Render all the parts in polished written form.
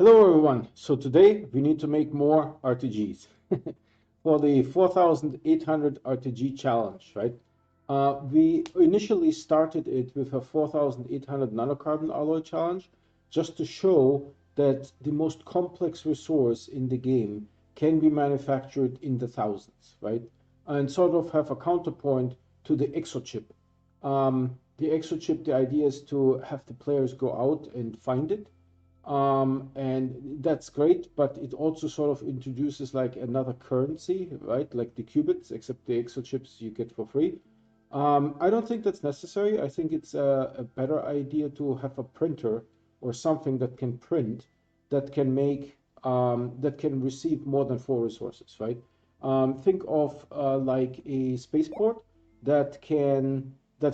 Hello everyone. So today we need to make more RTGs for the 4800 RTG challenge, right? We initially started it with a 4800 nanocarbon alloy challenge just to show that the most complex resource in the game can be manufactured in the thousands, right? And sort of have a counterpoint to the exochip. The exochip, the idea is to have the players go out and find it, and that's great, but it also sort of introduces like another currency, right? Like the qubits, except the exo chips you get for free. I don't think that's necessary. I think it's a better idea to have a printer or something that can print, that can make, that can receive more than 4 resources, right? Think of like a spaceport that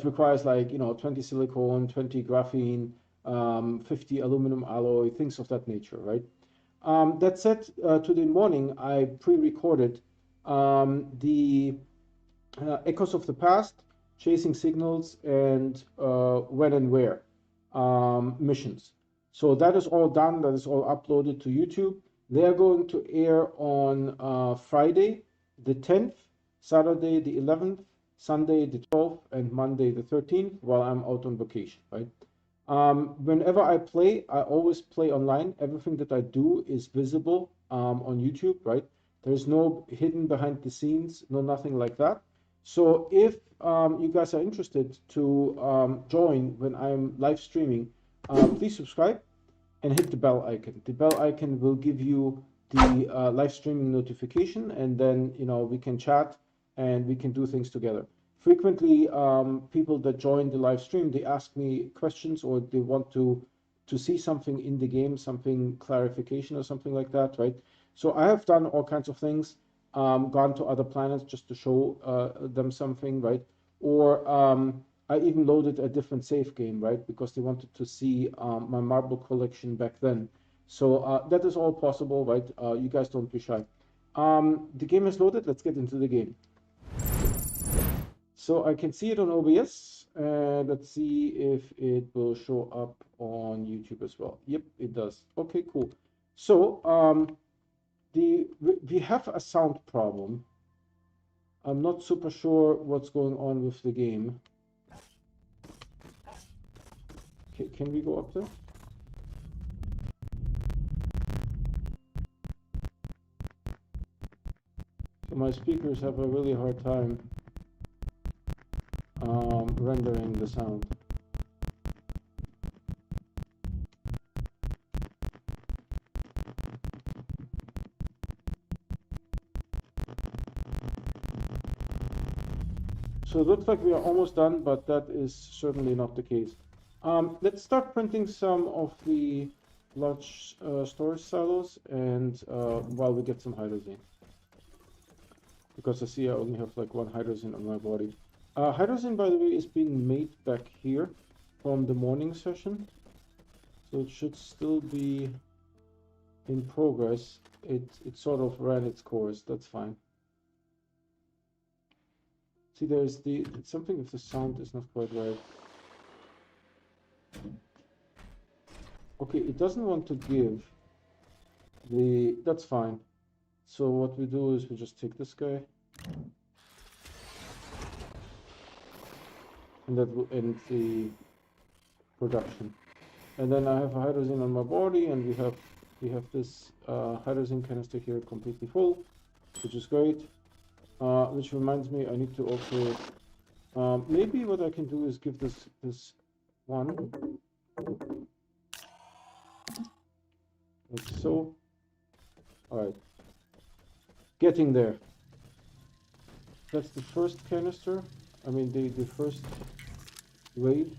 requires like 20 silicon, 20 graphene, 50 aluminum alloy, things of that nature, right? That said, today morning I pre-recorded the Echoes of the Past, Chasing Signals, and When and Where missions. So that is all done. That is all uploaded to YouTube. They are going to air on Friday the 10th, Saturday the 11th, Sunday the 12th, and Monday the 13th while I'm out on vacation, right? Whenever I play, I always play online. Everything that I do is visible on YouTube, right? There's no hidden behind the scenes, no nothing like that. So if you guys are interested to join when I'm live streaming, please subscribe and hit the bell icon. The bell icon will give you the live streaming notification, and then we can chat and we can do things together. Frequently, people that join the live stream, they ask me questions, or they want to see something in the game, something clarification or something like that, right? So I have done all kinds of things, gone to other planets just to show them something, right? Or I even loaded a different save game, right? Because they wanted to see my marble collection back then. So that is all possible, right? You guys don't be shy. The game is loaded. Let's get into the game. So I can see it on OBS, and let's see if it will show up on YouTube as well. Yep, it does. Okay, cool. So we have a sound problem. I'm not super sure what's going on with the game. Can we go up there? So my speakers have a really hard time rendering the sound. So it looks like we are almost done, but that is certainly not the case. Let's start printing some of the large storage silos, and while we get some hydrogen. Because I see I only have like 1 hydrogen on my body. Hydrogen, by the way, is being made back here from the morning session. So it should still be in progress. It sort of ran its course, that's fine. See, there's something with the sound is not quite right. Okay, it doesn't want to give that's fine. So what we do is we just take this guy, and that will end the production. And then I have a hydrogen on my body, and we have this hydrogen canister here completely full, which is great. Which reminds me, I need to also maybe what I can do is give this one like so. All right, getting there. That's the first canister. I mean the first wave.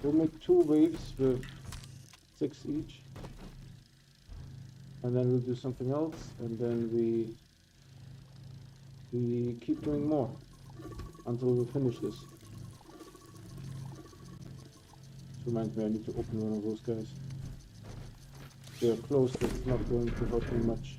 We'll make 2 waves with 6 each, and then we'll do something else, and then we keep doing more until we finish this. This reminds me, I need to open one of those guys. They're closed, but it's not going to help me much.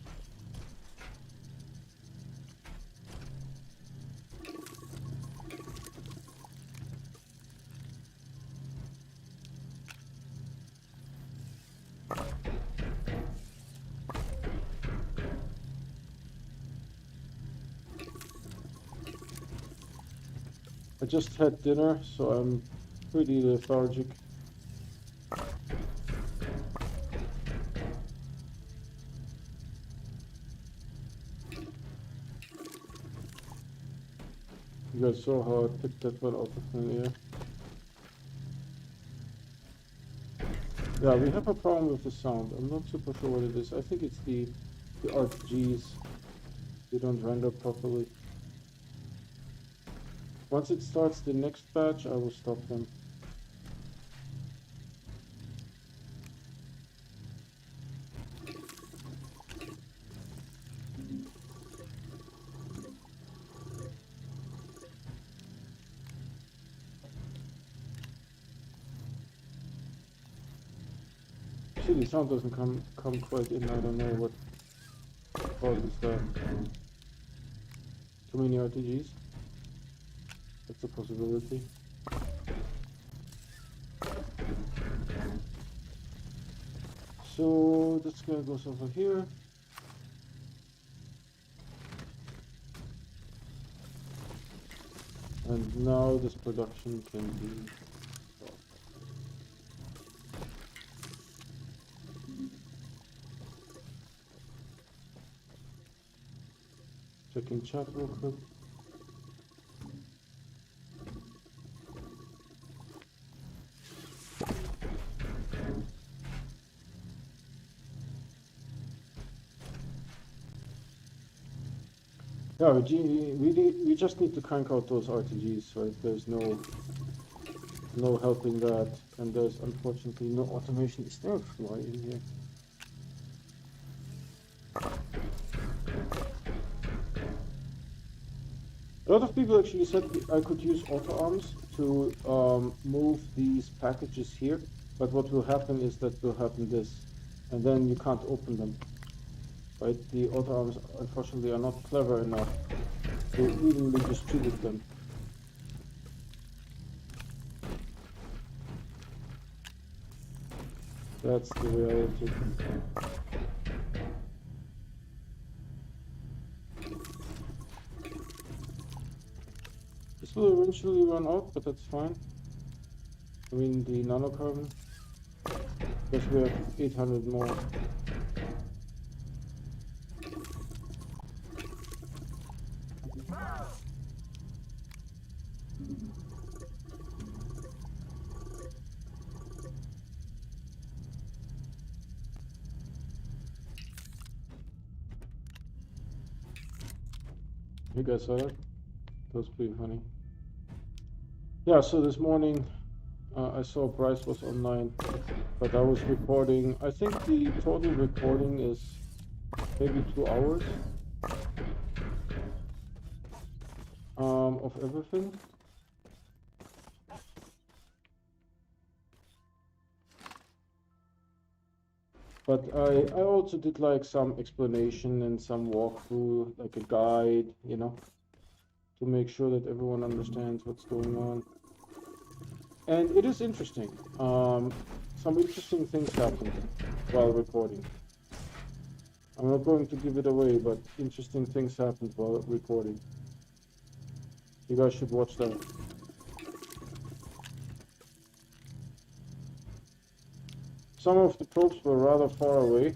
I just had dinner, so I'm pretty lethargic. You guys saw how I picked that one out of thin air. Yeah, we have a problem with the sound. I'm not super sure what it is. I think it's the RTGs. They don't render properly. Once it starts the next batch, I will stop them. See, the sound doesn't come quite in. I don't know what causes that. Too many RTGs? That's a possibility. So this guy goes over here. And now this production can be stopped. Checking chat real quick. Yeah, we just need to crank out those RTGs, right? There's no helping that, and there's unfortunately no automation. Is there a fly in here? A lot of people actually said I could use auto arms to move these packages here, but what will happen is that will happen this, and then you can't open them. Right? The auto arms unfortunately are not clever enough to evenly distribute them. That's the reality. This will eventually run out, but that's fine. I mean the nanocarbon, because we have 800 more. You guys saw that? That was pretty funny. Yeah, so this morning I saw Bryce was online, but I was recording. I think the total recording is maybe 2 hours of everything. But I also did like some explanation and some walkthrough, like a guide, you know, to make sure that everyone understands what's going on. And it is interesting. Some interesting things happen while recording. I'm not going to give it away, but interesting things happened while recording. You guys should watch that. Some of the probes were rather far away,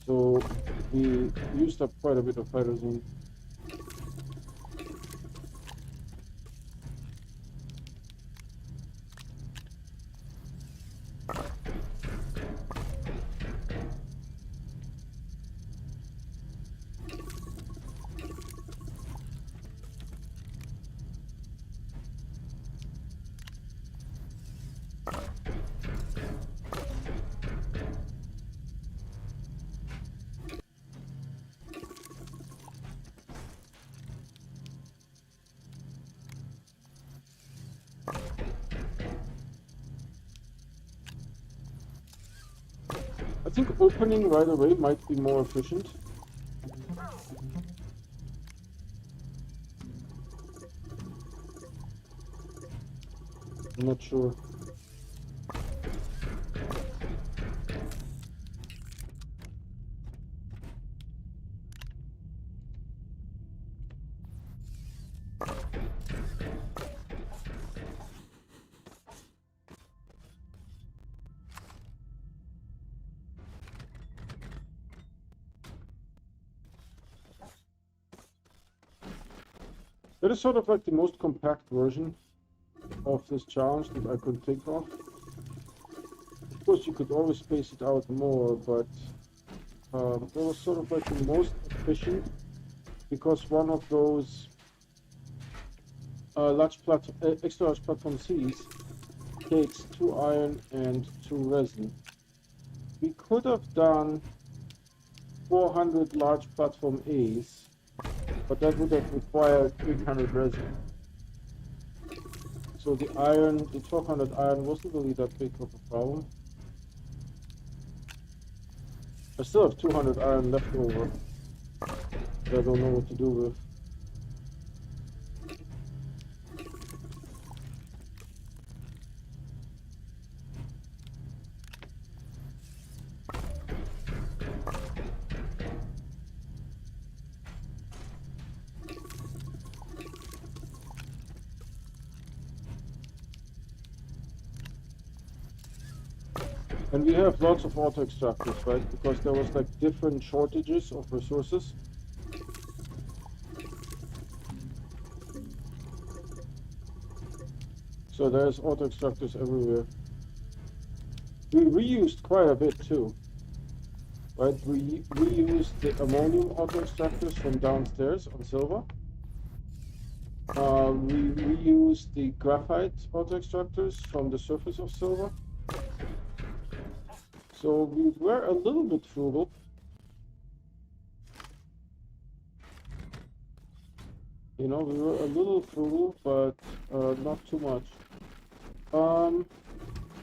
so we used up quite a bit of hydrogen. I think opening right away might be more efficient. I'm not sure. That is sort of like the most compact version of this challenge that I could think of. Of course, you could always space it out more, but that was sort of like the most efficient, because one of those extra large platform Cs takes 2 iron and 2 resin. We could have done 400 large platform A's, but that would have required 800 resin. So the 1200 iron wasn't really that big of a problem. I still have 200 iron left over that I don't know what to do with. And we have lots of auto extractors, right? Because there was like different shortages of resources. So there's auto extractors everywhere. We reused quite a bit too, right? We reused the ammonium auto extractors from downstairs on silver. We reused the graphite auto extractors from the surface of silver. So we were a little bit frugal. You know, we were a little frugal, but not too much.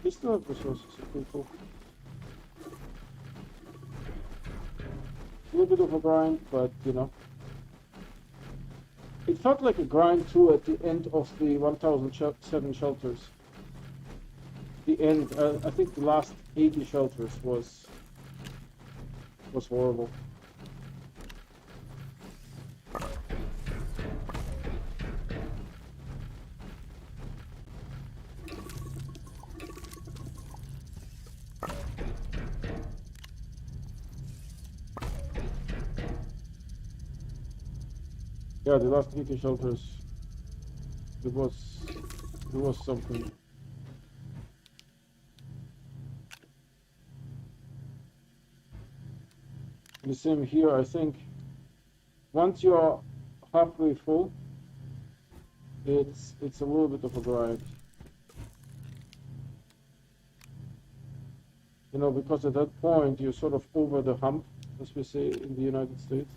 We still have resources, okay, cool. A little bit of a grind, but you know. It felt like a grind too at the end of the 1007 shelters. The end, I think the last 80 shelters was horrible. Yeah, the last 80 shelters, it was something. The same here, I think. Once you're halfway full, it's a little bit of a grind. You know, because at that point you're sort of over the hump, as we say in the United States.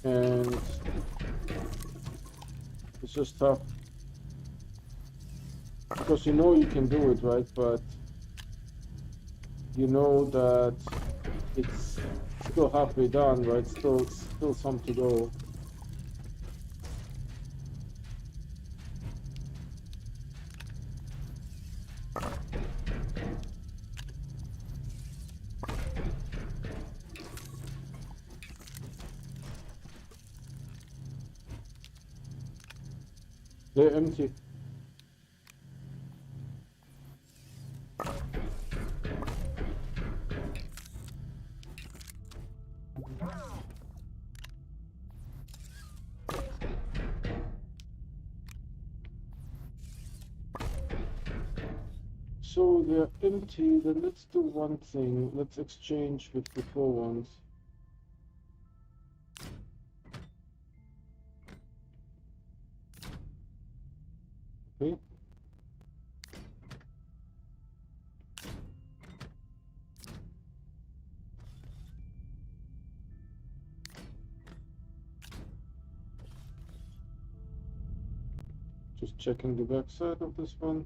And it's just tough. Because you know you can do it, right? But you know that it's still halfway done, right? Still some to go. They're empty. So they're empty, then let's do one thing. Let's exchange with the full ones. Okay. Just checking the back side of this one.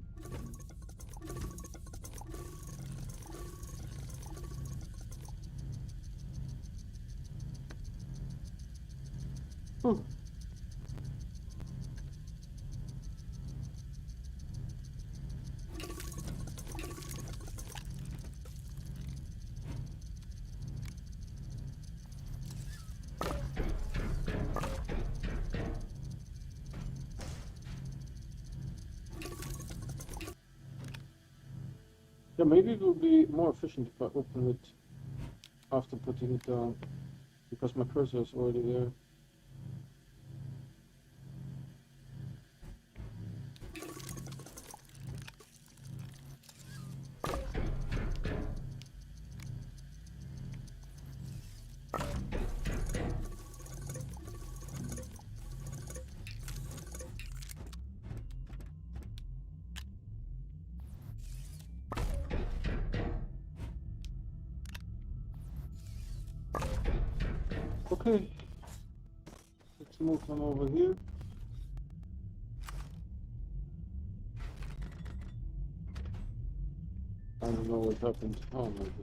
Yeah, maybe it will be more efficient if I open it after putting it down, because my cursor is already there. Okay, let's move on over here. I don't know what happened. Oh my goodness.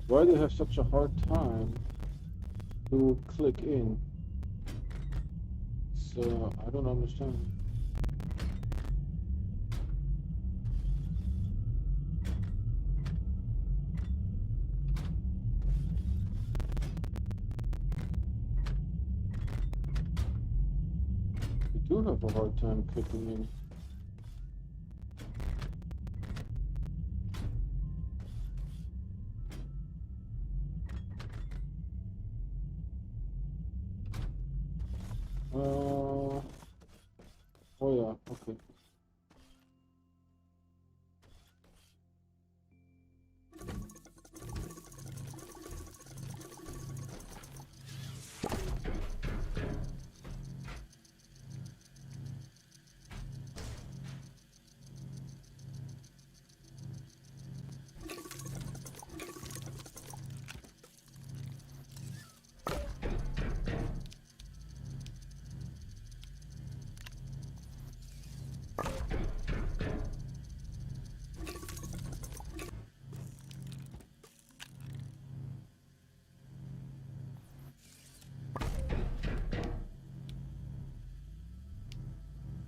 Why do you have such a hard time to click in? So I don't understand. You do have a hard time clicking in. Oh yeah, okay.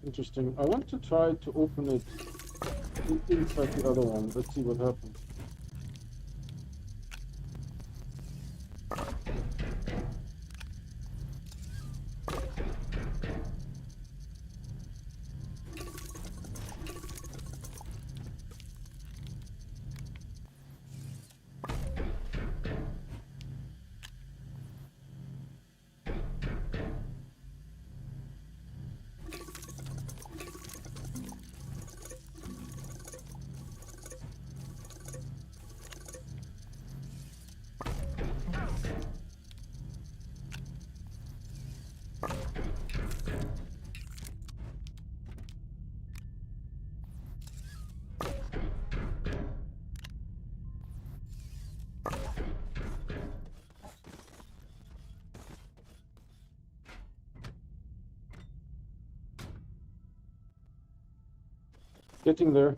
Interesting. I want to try to open it inside the other one. Let's see what happens. Getting there.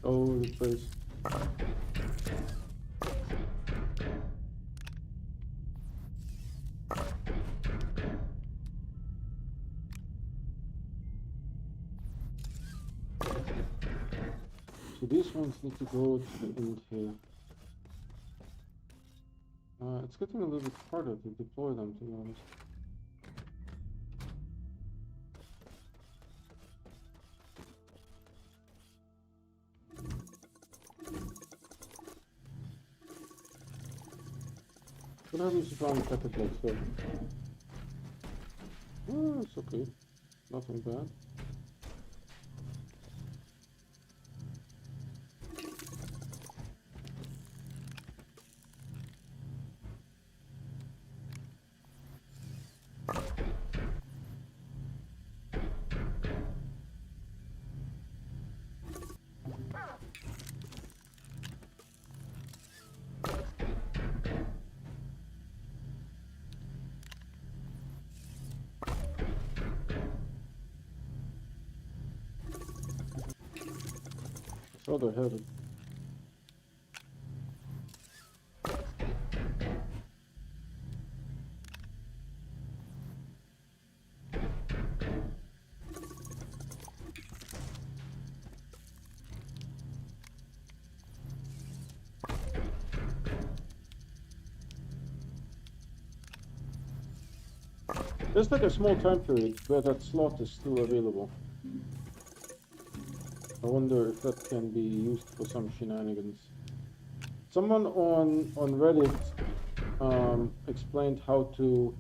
All over the place. So these ones need to go to the end here. It's getting a little bit harder to deploy them, to be honest. What happens if I'm packet like so? Oh, it's okay. Nothing bad. Rather heavy. There's like a small time period where that slot is still available. I wonder if that can be used for some shenanigans. Someone on Reddit explained how to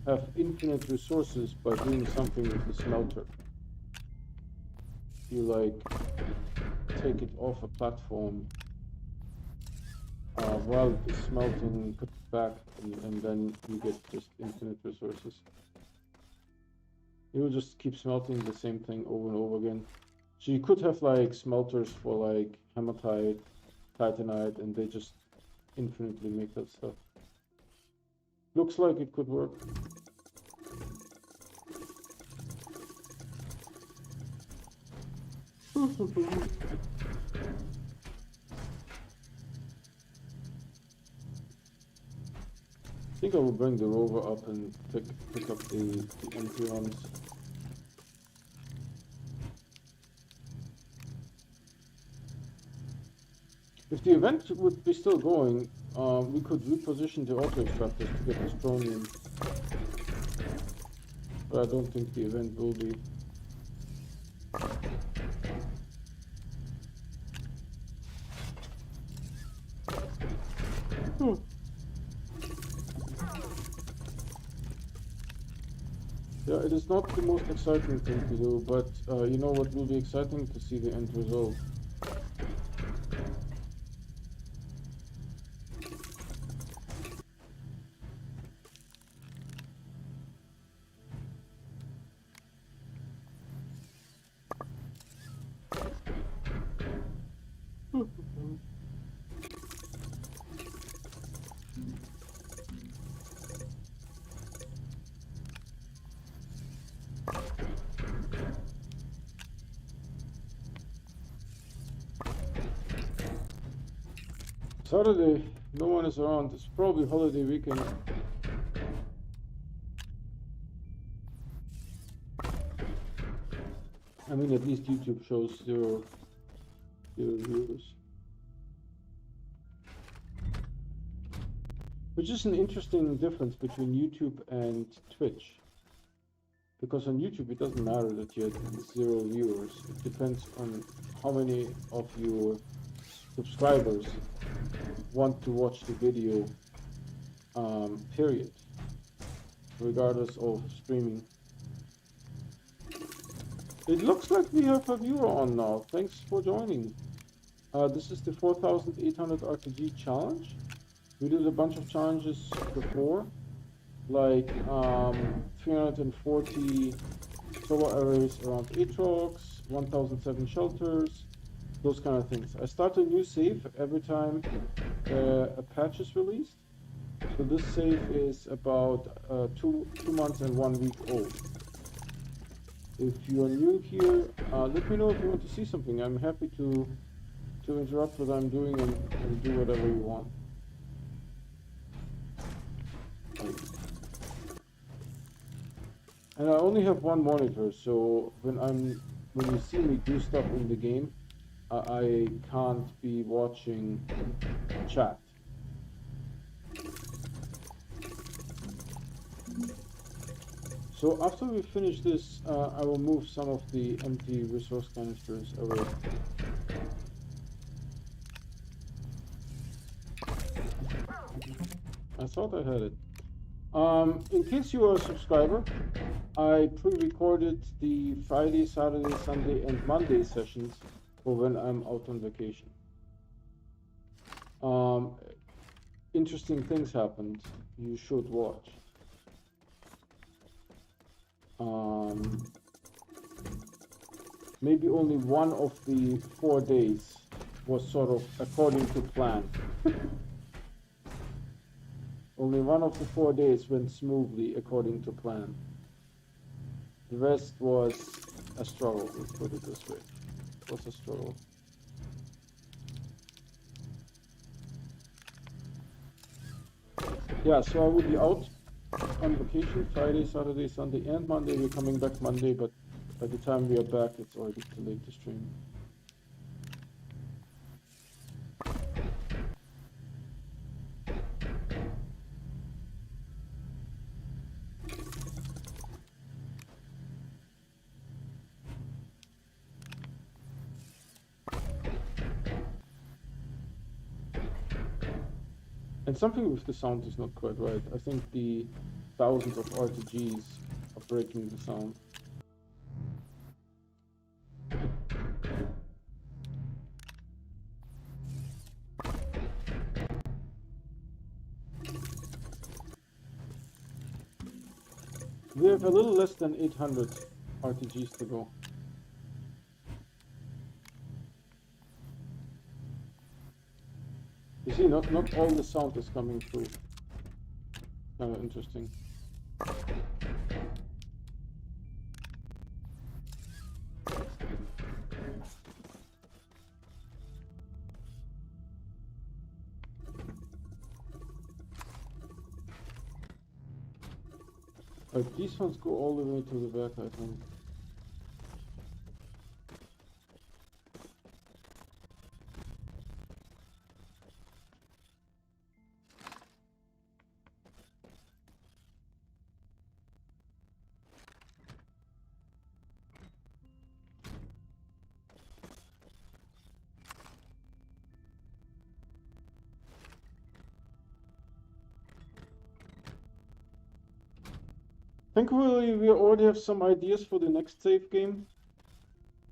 have infinite resources by doing something with the smelter. You like take it off a platform while it's smelting, put it back, and then you get just infinite resources. It will just keep smelting the same thing over and over again. So you could have like smelters for like hematite, titanite, and they just infinitely make that stuff. Looks like it could work. I think I will bring the rover up and pick up the empty ones. If the event would be still going, we could reposition the auto extractors to get Astroneer. But I don't think the event will be. Yeah, it is not the most exciting thing to do, but you know what will be exciting? To see the end result. Saturday, no one is around. It's probably holiday weekend. I mean, at least YouTube shows zero viewers. Which is an interesting difference between YouTube and Twitch. Because on YouTube it doesn't matter that you have 0 viewers. It depends on how many of your subscribers want to watch the video, period, regardless of streaming. It looks like we have a viewer on now. Thanks for joining. This is the 4800 RTG challenge. We did a bunch of challenges before, like 340 solar arrays around Aatrox, 1007 shelters, those kind of things. I start a new save every time a patch is released. So this save is about 2 months and 1 week old. If you are new here, let me know if you want to see something. I'm happy to interrupt what I'm doing and do whatever you want. And I only have one monitor, so when you see me do stuff in the game, I can't be watching chat. So after we finish this, I will move some of the empty resource canisters away. I thought I had it. In case you are a subscriber, I pre-recorded the Friday, Saturday, Sunday, and Monday sessions for when I'm out on vacation. Interesting things happened. You should watch. Maybe only one of the 4 days was sort of according to plan. Only one of the 4 days went smoothly according to plan. The rest was a struggle, let's put it this way. It was a struggle. Yeah, so I will be out on vacation Friday, Saturday, Sunday, and Monday. We're coming back Monday, but by the time we are back, it's already too late to stream. And something with the sound is not quite right. I think the thousands of RTGs are breaking the sound. We have a little less than 800 RTGs to go. You see, not all the sound is coming through. Kind of interesting. These ones go all the way to the back, I think. Thankfully, we already have some ideas for the next save game.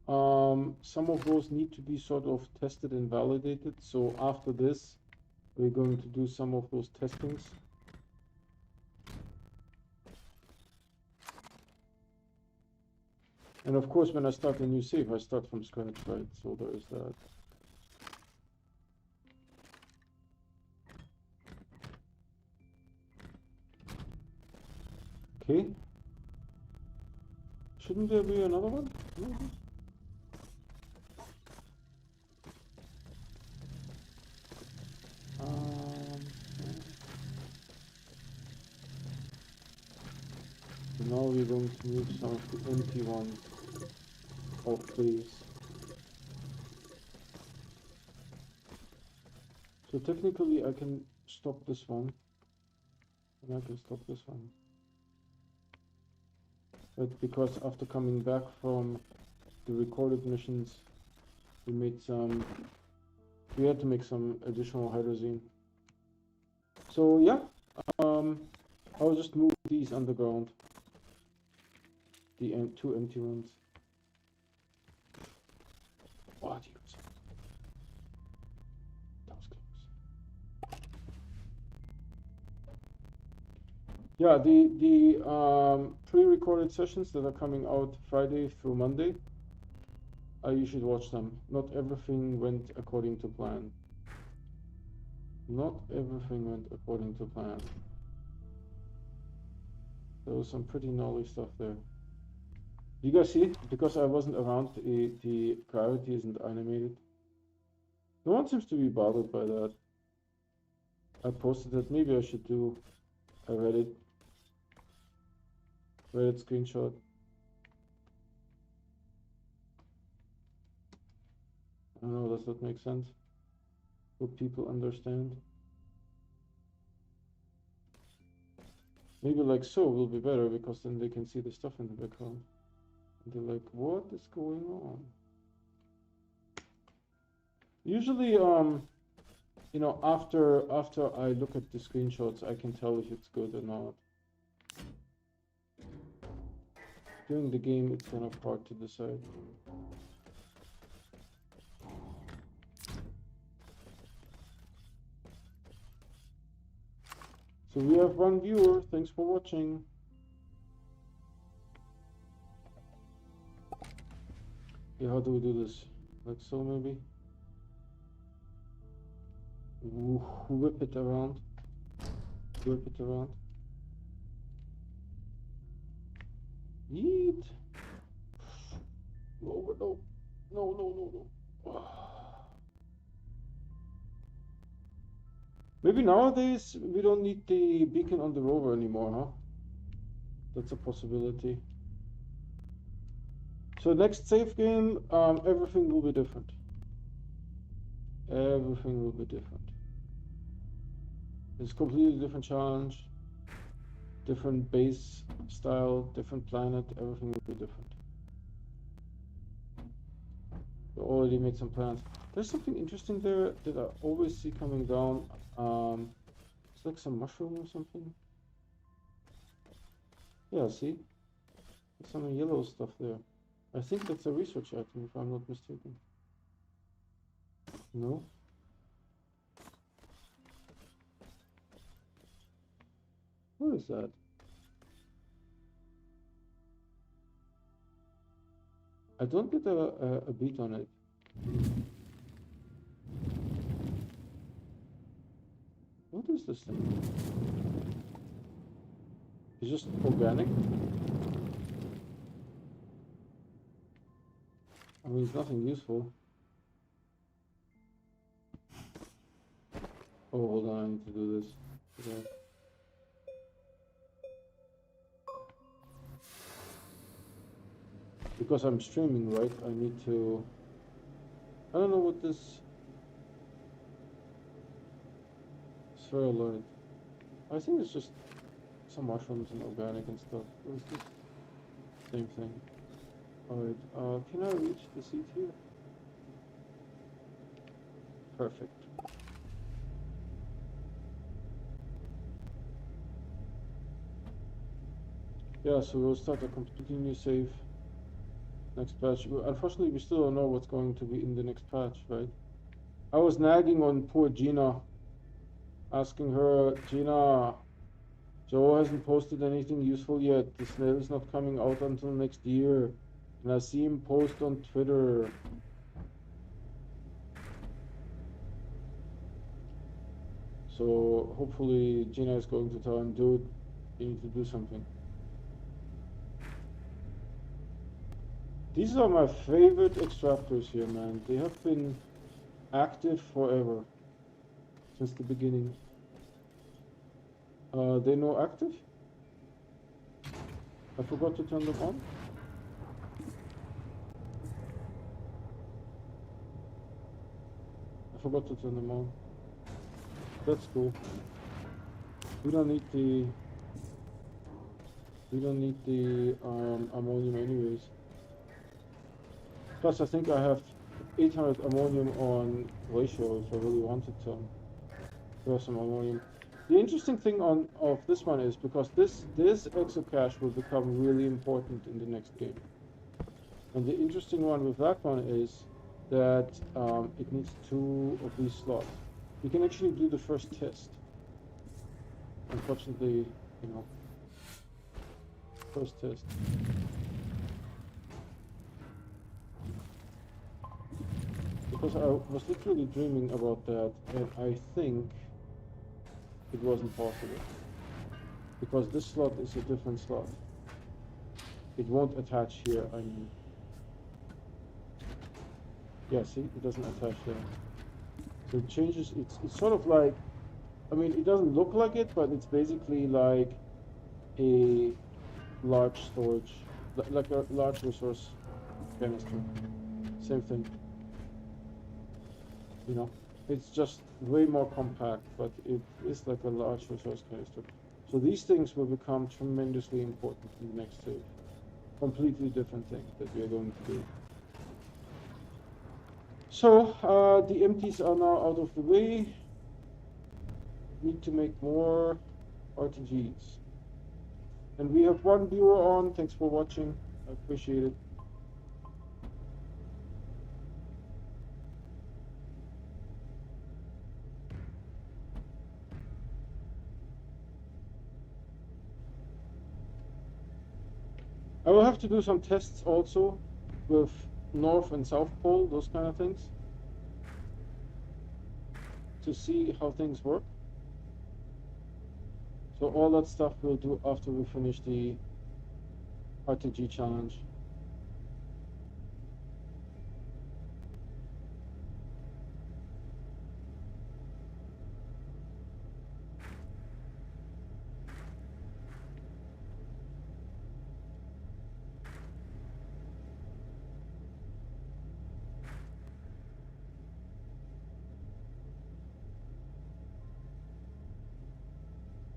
Some of those need to be sort of tested and validated. So after this, we're going to do some of those testings. And of course, when I start a new save, I start from scratch, right? So there is that. Okay. Shouldn't there be another one? Maybe? So now we're going to move some of the empty ones off base. So technically I can stop this one. And I can stop this one. But because after coming back from the recorded missions, we had to make some additional hydrazine. So yeah, I'll just move these underground, the two empty ones. Oh, geez. That was close. Yeah, the pre-recorded sessions that are coming out Friday through Monday, you should watch them. Not everything went according to plan. Not everything went according to plan. There was some pretty gnarly stuff there. You guys see? Because I wasn't around, the gravity isn't animated. No one seems to be bothered by that. I posted that. Maybe I should do a Reddit screenshot. I don't know, does that make sense? Would people understand? Maybe like so will be better, because then they can see the stuff in the background. And they're like, what is going on? Usually, you know, after I look at the screenshots, I can tell if it's good or not. During the game, it's kind of hard to decide. So we have one viewer. Thanks for watching. Yeah, how do we do this? Like so, maybe? Whip it around. Whip it around. Yeet. No, no, no, no, no, no. Maybe nowadays we don't need the beacon on the rover anymore, huh? That's a possibility. So next save game, everything will be different. Everything will be different. It's a completely different challenge, different base style, different planet, everything will be different. We already made some plans. There's something interesting there that I always see coming down. It's like some mushroom or something. Yeah, see? There's some yellow stuff there. I think that's a research item, if I'm not mistaken. No? What is that? I don't get a beat on it. What is this thing? It's just organic? I mean, it's nothing useful. Oh, hold on, I need to do this. Okay. Because I'm streaming, right? I need to... I don't know what this... Spheroid. I think it's just some mushrooms and organic and stuff. What is this? Same thing. Alright, can I reach the seat here? Perfect. Yeah, so we'll start a completely new save. Next patch. Unfortunately, we still don't know what's going to be in the next patch, right? I was nagging on poor Gina, asking her, Gina, Joe hasn't posted anything useful yet. The snail is not coming out until next year. And I see him post on Twitter. So hopefully Gina is going to tell him, dude, you need to do something. These are my favorite extractors here, man. They have been active forever. Since the beginning. They know active? I forgot to turn them on. I forgot to turn them on. That's cool. We don't need the ammonium anyways. Plus I think I have 800 ammonium on ratio if I really wanted to have some ammonium. The interesting thing of this one is because this exocache will become really important in the next game. And the interesting one with that one is that it needs 2 of these slots. You can actually do the first test. Unfortunately, you know, first test. Because I was literally dreaming about that, and I think it wasn't possible. Because this slot is a different slot. It won't attach here, I mean. Yeah, see, it doesn't attach there. So it changes, it's sort of like, I mean, it doesn't look like it, but it's basically like a large storage, like a large resource canister. Same thing. You know, it's just way more compact, but it is like a large resource canister. So these things will become tremendously important in the next save. Completely different thing that we are going to do. So the empties are now out of the way. Need to make more RTGs. And we have 1 viewer on. Thanks for watching. I appreciate it. I will have to do some tests also with North and South Pole, those kind of things, to see how things work. So all that stuff we'll do after we finish the RTG challenge.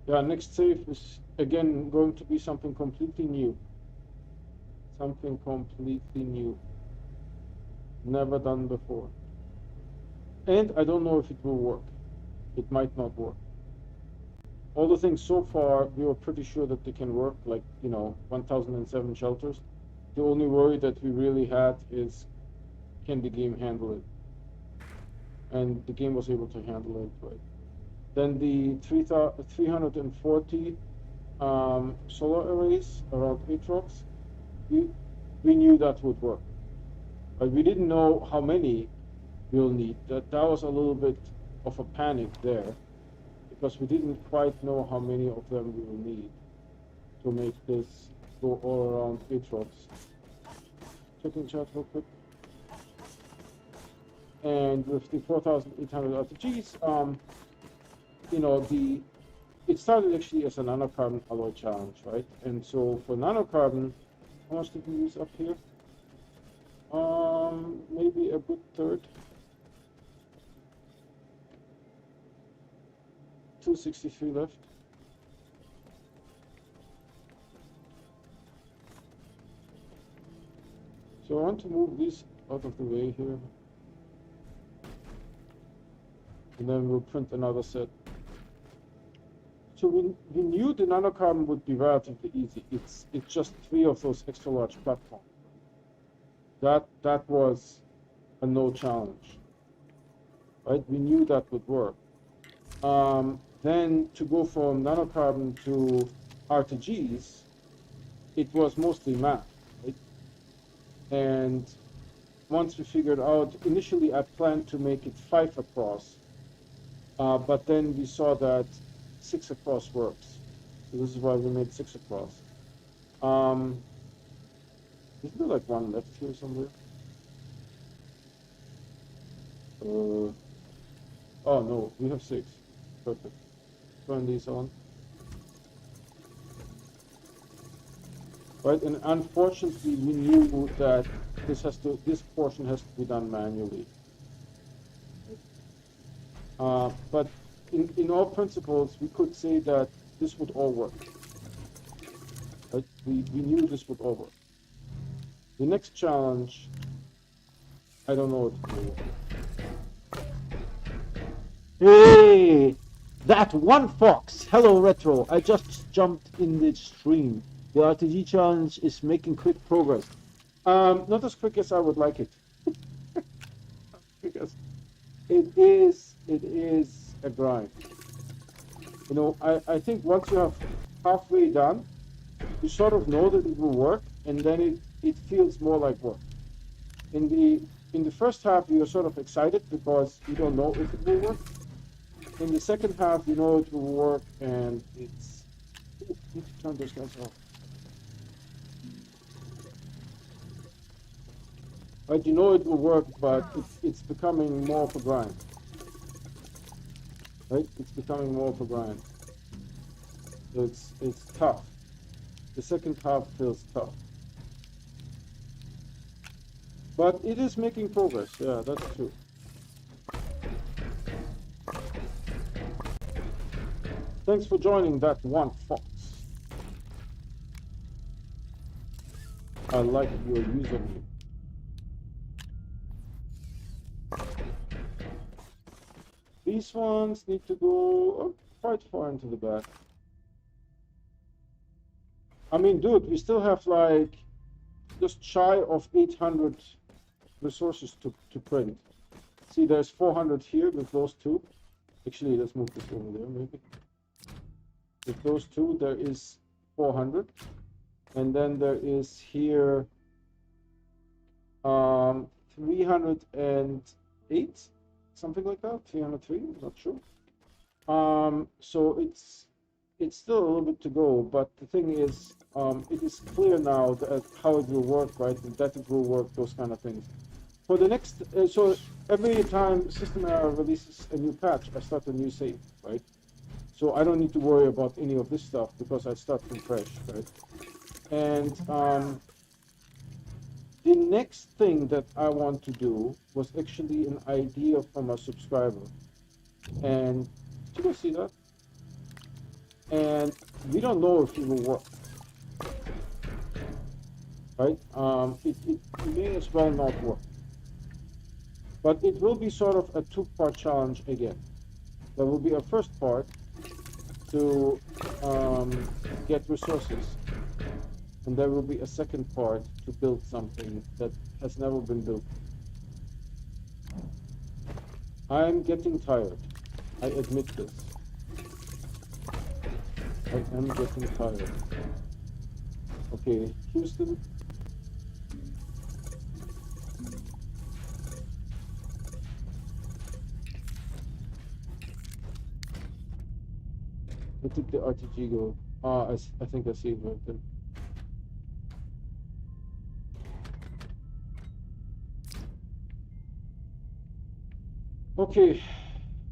Yeah, next save is again going to be something completely new. Something completely new. Never done before. And I don't know if it will work. It might not work. All the things so far, we were pretty sure that they can work, like, 1007 shelters. The only worry that we really had is, can the game handle it? And the game was able to handle it, right? Then the 340 solar arrays around Atrox, we, we knew that would work. But we didn't know how many we'll need. That was a little bit of a panic there, because we didn't quite know how many of them we will need to make this go all around Atrox. Checking chat real quick. And with the 4,800 RTGs, it started actually as a nanocarbon alloy challenge, right? And so for nanocarbon, how much did we use up here? Maybe a good third. 263 left. So I want to move these out of the way here. And then we'll print another set. So we knew the nanocarbon would be relatively easy. It's just 3 of those extra large platforms. That was a no challenge, right? We knew that would work. Then to go from nanocarbon to RTGs, it was mostly math, right? And once we figured out, initially I planned to make it 5 across, but then we saw that 6 across works. So this is why we made 6 across. Isn't there like one left here somewhere? Oh no, we have 6. Perfect. Turn these on. Right, and unfortunately we knew that this portion has to be done manually. But in all principles, we could say that this would all work. Right? We knew this would all work. The next challenge, I don't know what to do. Hey! That one fox! Hello, Retro. I just jumped in the stream. The RTG challenge is making quick progress. Not as quick as I would like it. Because it is a grind. I think once you have halfway done, you sort of know that it will work, and then it feels more like work. In the first half, you're sort of excited because you don't know if it will work. In the second half, you know it will work, and it's... Need to turn those guys off. Right, you know it will work, but it's becoming more of a grind. Right, it's becoming more of a grind. So it's tough. The second half feels tough. But it is making progress, yeah, that's true. Thanks for joining that one fox. I like your username. These ones need to go quite far into the back. I mean, dude, we still have like just shy of 800 resources to print. See, there's 400 here with those two. Actually, let's move this over there, maybe. With those two, there is 400. And then there is here 308, something like that, 303, I'm not sure. So it's still a little bit to go, but the thing is, it is clear now that how it will work, right? That it will work, those kind of things. For the next, so every time System Error releases a new patch, I start a new save, right? So I don't need to worry about any of this stuff because I start from fresh, right? And the next thing that I want to do was actually an idea from a subscriber. And did you guys see that? and we don't know if it will work, right? It may as well not work, but it will be sort of a two-part challenge again. There will be a first part to get resources, and there will be a second part to build something that has never been built. I'm getting tired. I admit this. I am getting tired. Okay, Houston. Where did the RTG go? Ah, I think I see it right there. Okay,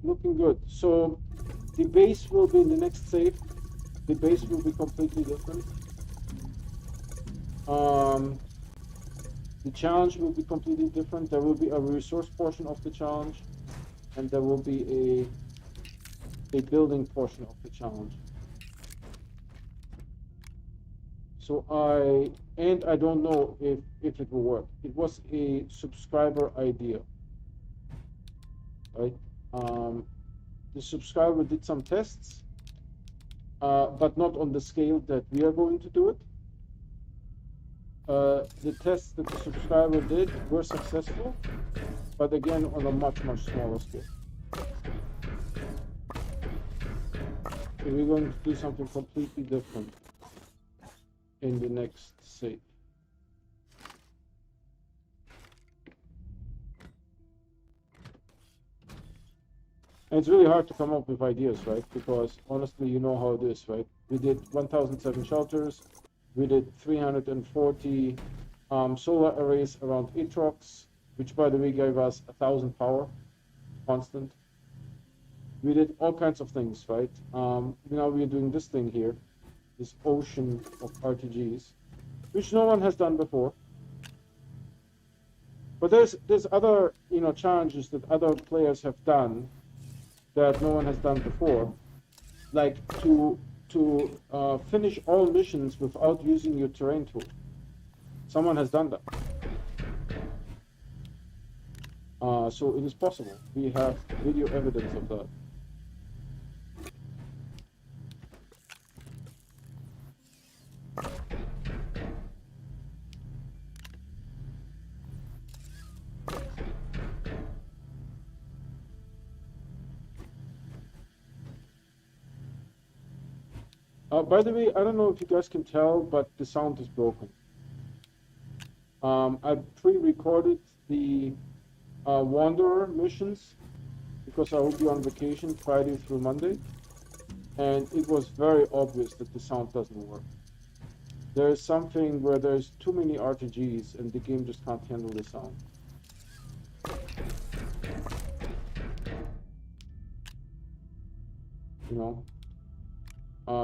looking good. So the base will be in the next save. The base will be completely different. The challenge will be completely different. There will be a resource portion of the challenge, and there will be a building portion of the challenge. So I don't know if it will work. It was a subscriber idea, right? The subscriber did some tests, but not on the scale that we are going to do it. The tests that the subscriber did were successful, but again on a much smaller scale. So we're going to do something completely different in the next save. And it's really hard to come up with ideas, right? Because honestly, you know how it is, right? We did 1,007 shelters. We did 340 solar arrays around Atrox, which by the way gave us 1,000 power constant. We did all kinds of things, right? Now we're doing this thing here, this ocean of RTGs, which no one has done before. But there's other challenges that other players have done that no one has done before, like to finish all missions without using your terrain tool. Someone has done that. So it is possible. We have video evidence of that. By the way, I don't know if you guys can tell, but the sound is broken. I pre-recorded the Wanderer missions because I will be on vacation Friday through Monday, and it was very obvious that the sound doesn't work. There is something where there's too many RTGs and the game just can't handle the sound.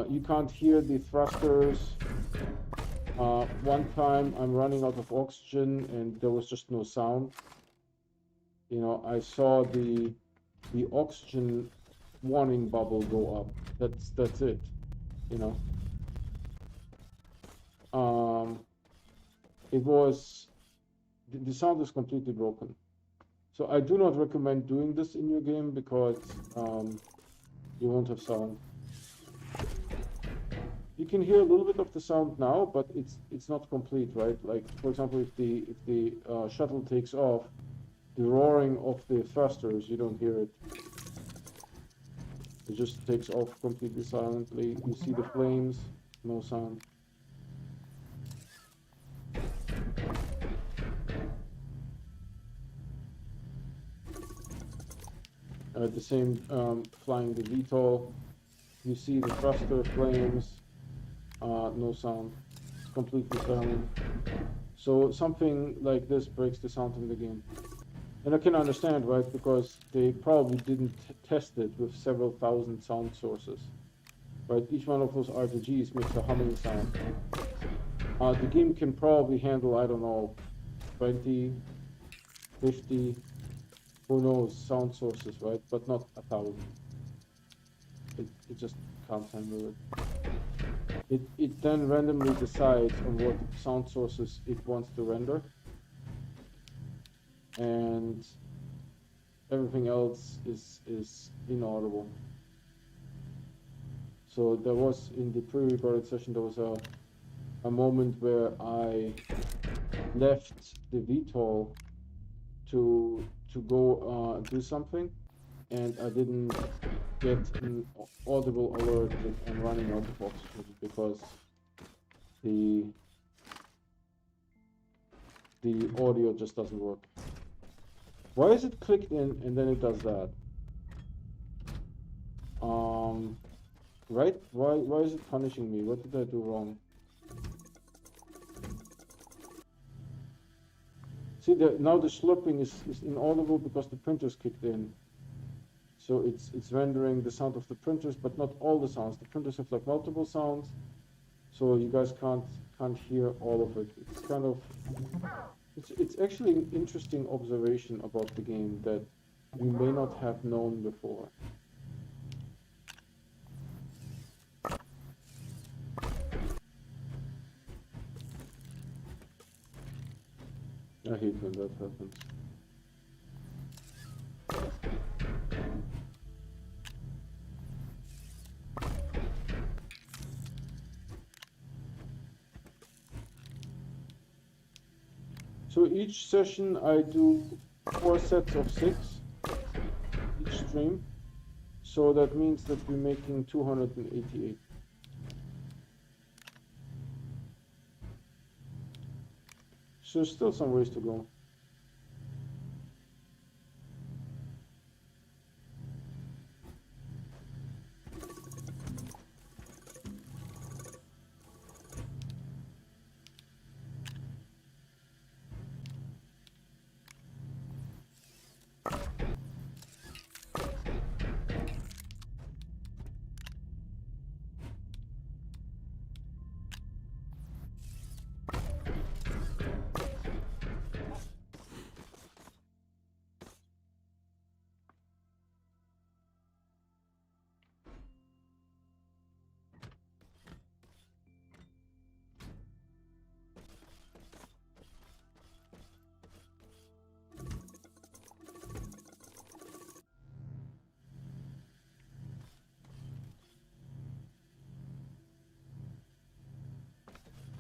You can't hear the thrusters. One time I'm running out of oxygen and there was just no sound. I saw the oxygen warning bubble go up. That's it. It was the sound is completely broken. So I do not recommend doing this in your game because you won't have sound. You can hear a little bit of the sound now, but it's not complete, right? Like for example, if the shuttle takes off, the roaring of the thrusters, you don't hear it. It just takes off completely silently. You see the flames, no sound. The same flying the VTOL. You see the thruster flames, no sound. It's completely silent. So something like this breaks the sound in the game. And I can understand, right? Because they probably didn't test it with several thousand sound sources. Right? Each one of those RTGs makes a humming sound. The game can probably handle, I don't know, 20, 50, who knows, sound sources, right? But not 1,000. it just can't handle it. It then randomly decides on what sound sources it wants to render, and everything else is inaudible. So there was, in the pre-recorded session, there was a moment where I left the VTOL to go do something, and I didn't get an audible alert that I'm running out of oxygen because the audio just doesn't work. Why is it clicked in and then it does that? Right? Why is it punishing me? What did I do wrong? See, now the slurping is inaudible because the printer's kicked in. So it's rendering the sound of the printers, but not all the sounds. The printers have like multiple sounds, so you guys can't hear all of it. It's kind of it's actually an interesting observation about the game that you may not have known before. I hate when that happens. So each session I do 4 sets of 6 each stream. So that means that we're making 288. So still some ways to go.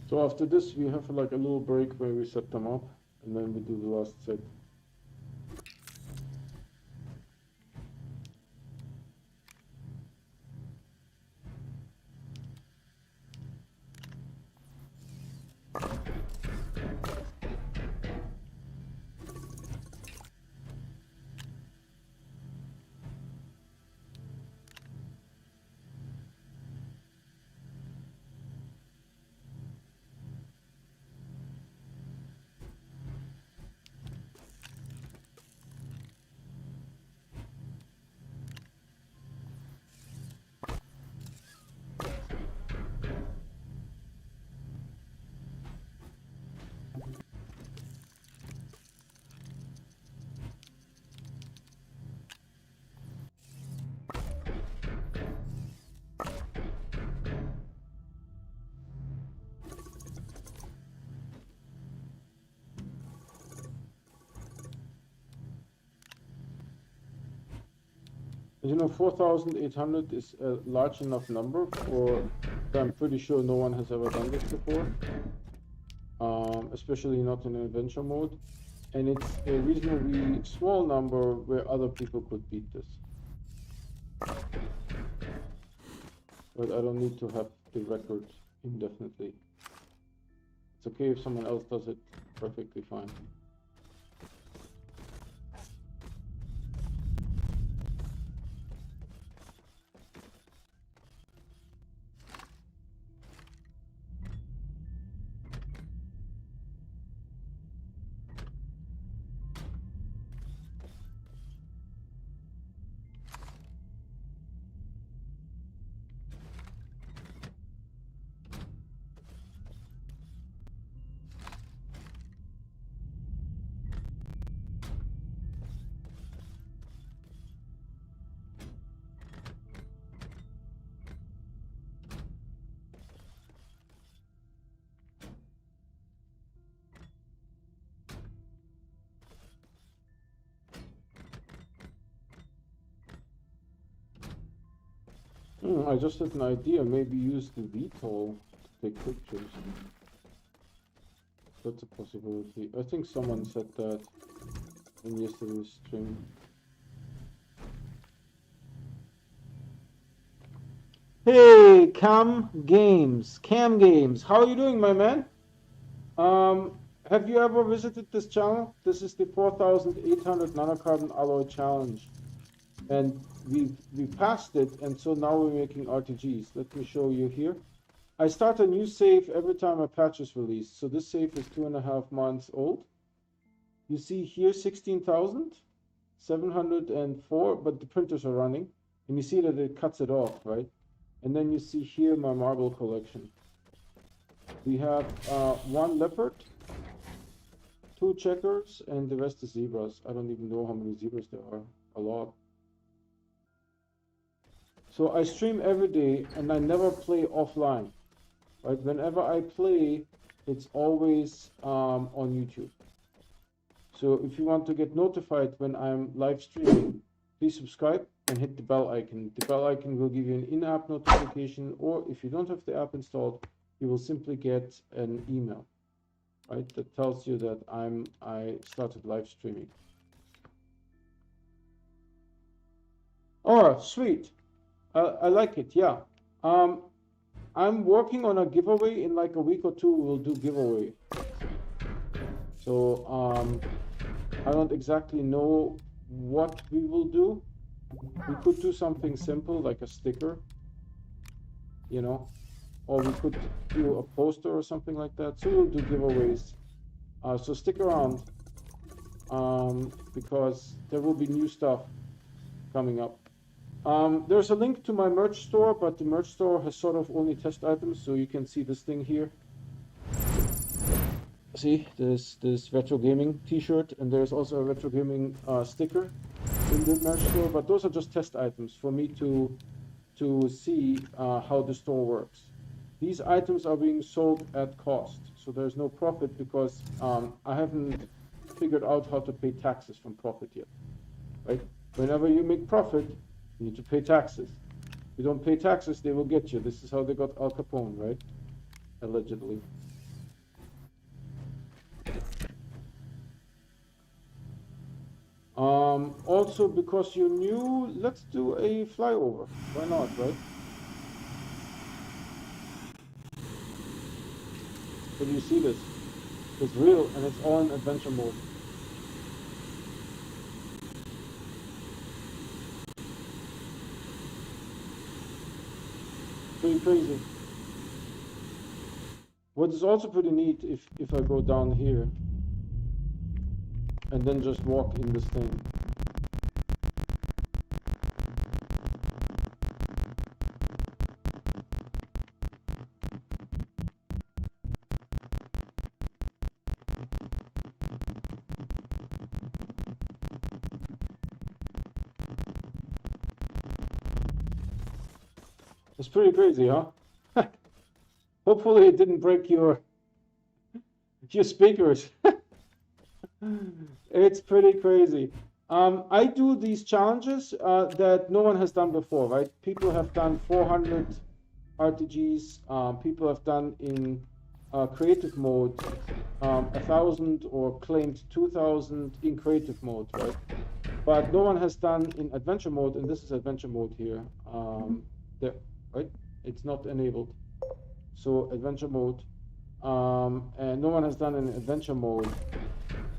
So after this, we have like a little break where we set them up, and then we do the last set. You know, 4,800 is a large enough number for, I'm pretty sure no one has ever done this before, especially not in adventure mode. And it's a reasonably small number where other people could beat this. But I don't need to have the record indefinitely. It's okay if someone else does it perfectly fine. I just had an idea. Maybe use the VTOL to take pictures. That's a possibility. I think someone said that in yesterday's stream. Hey, Cam Games. How are you doing, my man? Have you ever visited this channel? This is the 4800 nanocarbon alloy challenge. And we passed it, and so now we're making RTGs. Let me show you here. I start a new save every time a patch is released. So this save is 2.5 months old. You see here 16,704, but the printers are running. And you see that it cuts it off, right? And then you see here my marble collection. We have one leopard, 2 checkers, and the rest is zebras. I don't even know how many zebras there are. A lot. So I stream every day, and I never play offline. Right? Whenever I play, it's always on YouTube. So if you want to get notified when I'm live streaming, please subscribe and hit the bell icon. The bell icon will give you an in-app notification, or if you don't have the app installed, you will simply get an email, right? That tells you that I started live streaming. Oh, sweet. I like it, yeah. I'm working on a giveaway. In like a week or two, we'll do giveaway. So I don't exactly know what we will do. We could do something simple like a sticker, you know, or we could do a poster or something like that. So we'll do giveaways. So stick around because there will be new stuff coming up. There's a link to my merch store, but the merch store has sort of only test items, so you can see this thing here. See, there's this retro gaming t-shirt, and there's also a retro gaming sticker in the merch store, but those are just test items for me to see how the store works. These items are being sold at cost, so there's no profit because I haven't figured out how to pay taxes from profit yet, right? Whenever you make profit, you need to pay taxes. If you don't pay taxes, they will get you. This is how they got Al Capone, right? Allegedly. Also, because you're new, let's do a flyover. Why not, right? So do you see this? It's real, and it's all in adventure mode. Pretty crazy. What is also pretty neat, if I go down here and then just walk in this thing. It's pretty crazy, huh? Hopefully it didn't break your speakers. It's pretty crazy. I do these challenges that no one has done before, right? People have done 400 RTGs. People have done in creative mode 1,000 or claimed 2,000 in creative mode, right? But no one has done in adventure mode, and this is adventure mode here. There, right? It's not enabled. So adventure mode, and no one has done in adventure mode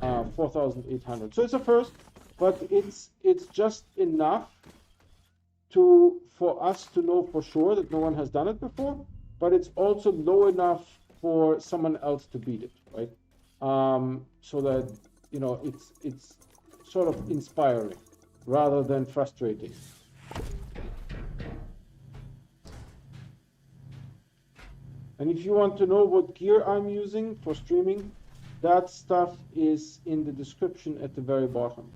4,800. So it's a first, but it's just enough for us to know for sure that no one has done it before. But it's also low enough for someone else to beat it, right? So that it's sort of inspiring rather than frustrating. And if you want to know what gear I'm using for streaming, that stuff is in the description at the very bottom.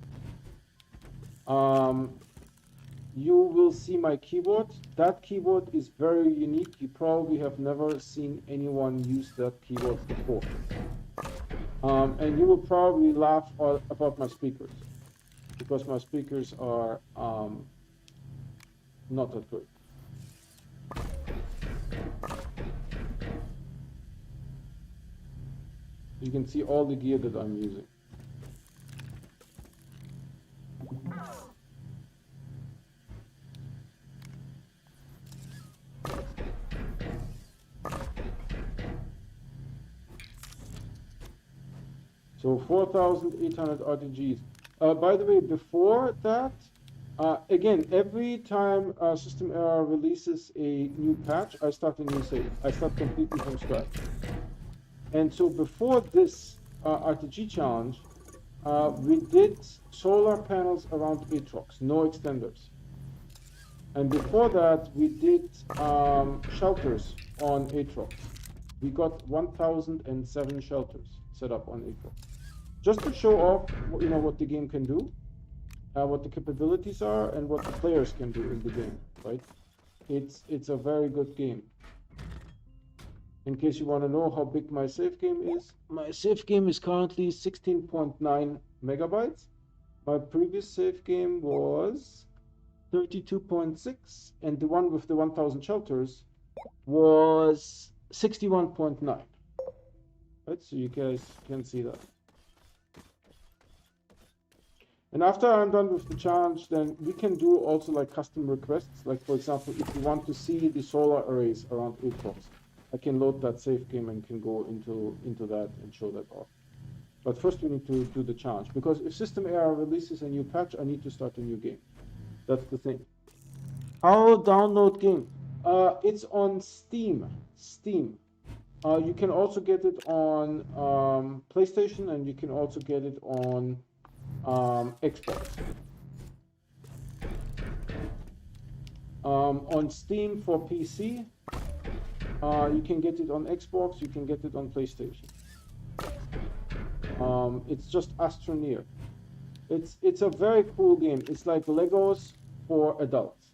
You will see my keyboard. That keyboard is very unique. You probably have never seen anyone use that keyboard before. And you will probably laugh about my speakers, because my speakers are not that good. You can see all the gear that I'm using. So 4,800 RTGs. By the way, before that, again, every time System Era releases a new patch, I start a new save. I start completely from scratch. And so before this RTG challenge, we did solar panels around Aatrox, no extenders. And before that, we did shelters on Aatrox. We got 1,007 shelters set up on Aatrox. Just to show off, you know, what the game can do, what the capabilities are, and what the players can do in the game, right? It's a very good game. In case you want to know how big my save game is, my save game is currently 16.9 megabytes. My previous save game was 32.6, and the one with the 1,000 shelters was 61.9. Right, so you guys can see that. And after I'm done with the challenge, then we can do also like custom requests. Like for example, if you want to see the solar arrays around Aatrox, I can load that save game and can go into that and show that off. But first we need to do the challenge, because if System Era releases a new patch, I need to start a new game. That's the thing. How download game? It's on Steam. You can also get it on PlayStation, and you can also get it on Xbox. On Steam for PC, you can get it on Xbox, you can get it on PlayStation. It's just Astroneer. It's a very cool game. It's like Legos for adults.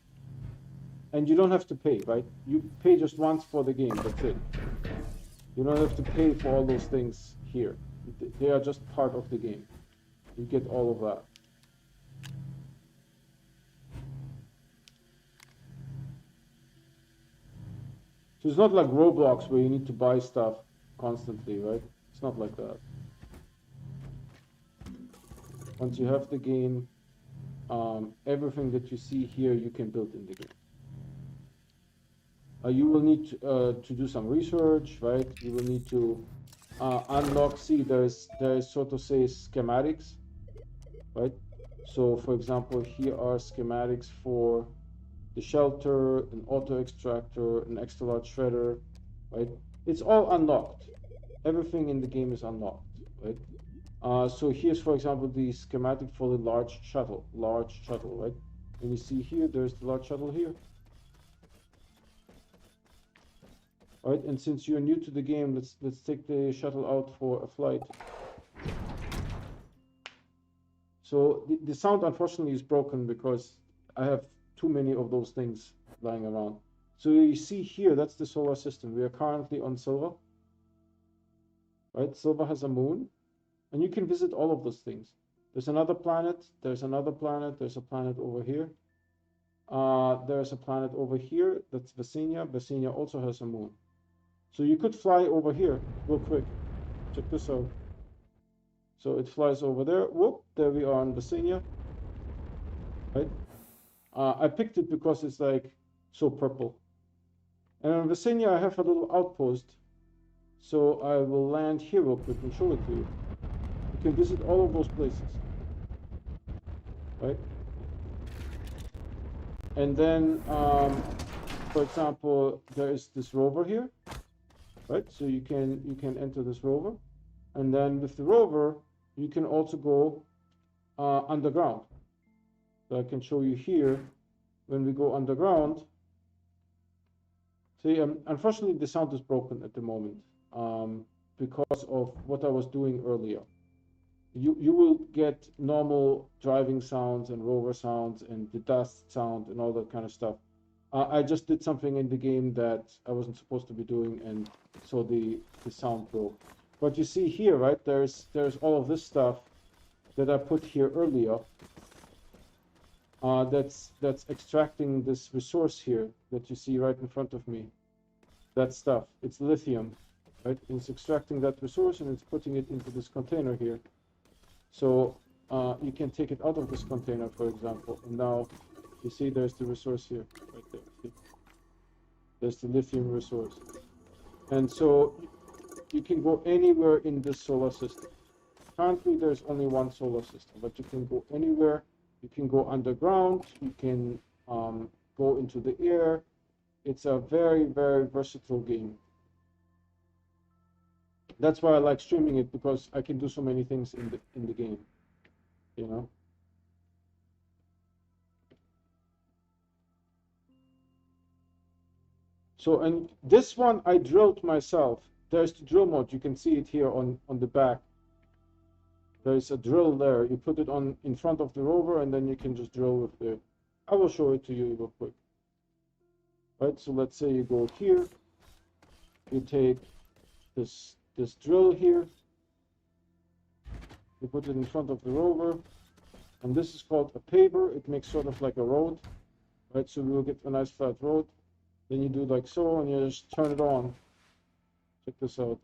And you don't have to pay, right? You pay just once for the game, that's it. You don't have to pay for all those things here. They are just part of the game. You get all of that. So it's not like Roblox where you need to buy stuff constantly, right? It's not like that. Once you have the game, everything that you see here, you can build in the game. You will need to do some research, right? You will need to unlock. See, there's so to say schematics, right? So, for example, here are schematics for the shelter, an auto extractor, an extra large shredder, right? It's all unlocked. Everything in the game is unlocked, right? So here's, for example, the schematic for the large shuttle, right? And you see here, there's the large shuttle here. All right, and since you're new to the game, let's take the shuttle out for a flight. So the sound, unfortunately, is broken because I have too many of those things lying around. So you see here, that's the solar system. We are currently on Silva. Right, Silva has a moon, and you can visit all of those things. There's another planet, there's another planet, there's a planet over here. There's a planet over here, that's Vecenia. Vecenia also has a moon. So you could fly over here real quick. Check this out. So it flies over there. Whoop, there we are on Vecenia. Right? I picked it because it's like so purple. And on Vecenia, I have a little outpost. So I will land here real quick and show it to you. You can visit all of those places. Right? And then, for example, there is this rover here. Right? So you can enter this rover. And then with the rover, you can also go underground. So I can show you here, when we go underground. See, unfortunately, the sound is broken at the moment because of what I was doing earlier. You will get normal driving sounds and rover sounds and the dust sound and all that kind of stuff. I just did something in the game that I wasn't supposed to be doing, and so the sound broke. But you see here, right, there's all of this stuff that I put here earlier. That's extracting this resource here that you see right in front of me. that stuff. It's lithium, right? It's extracting that resource and it's putting it into this container here. So you can take it out of this container, for example, and now you see there's the resource here, right there. See? There's the lithium resource. And so you can go anywhere in this solar system. Currently, there's only one solar system, but you can go anywhere. You can go underground. You can go into the air. It's a very, very versatile game. That's why I like streaming it, because I can do so many things in the game, you know. So, and this one I drilled myself. There's the drill mode. You can see it here on the back. There's a drill there. You put it on in front of the rover, and then you can just drill with the. I will show it to you real quick. Right. So let's say you go here. You take this drill here. You put it in front of the rover, and this is called a paver. It makes sort of like a road, right? So we will get a nice flat road. Then you do like so, and you just turn it on. Check this out.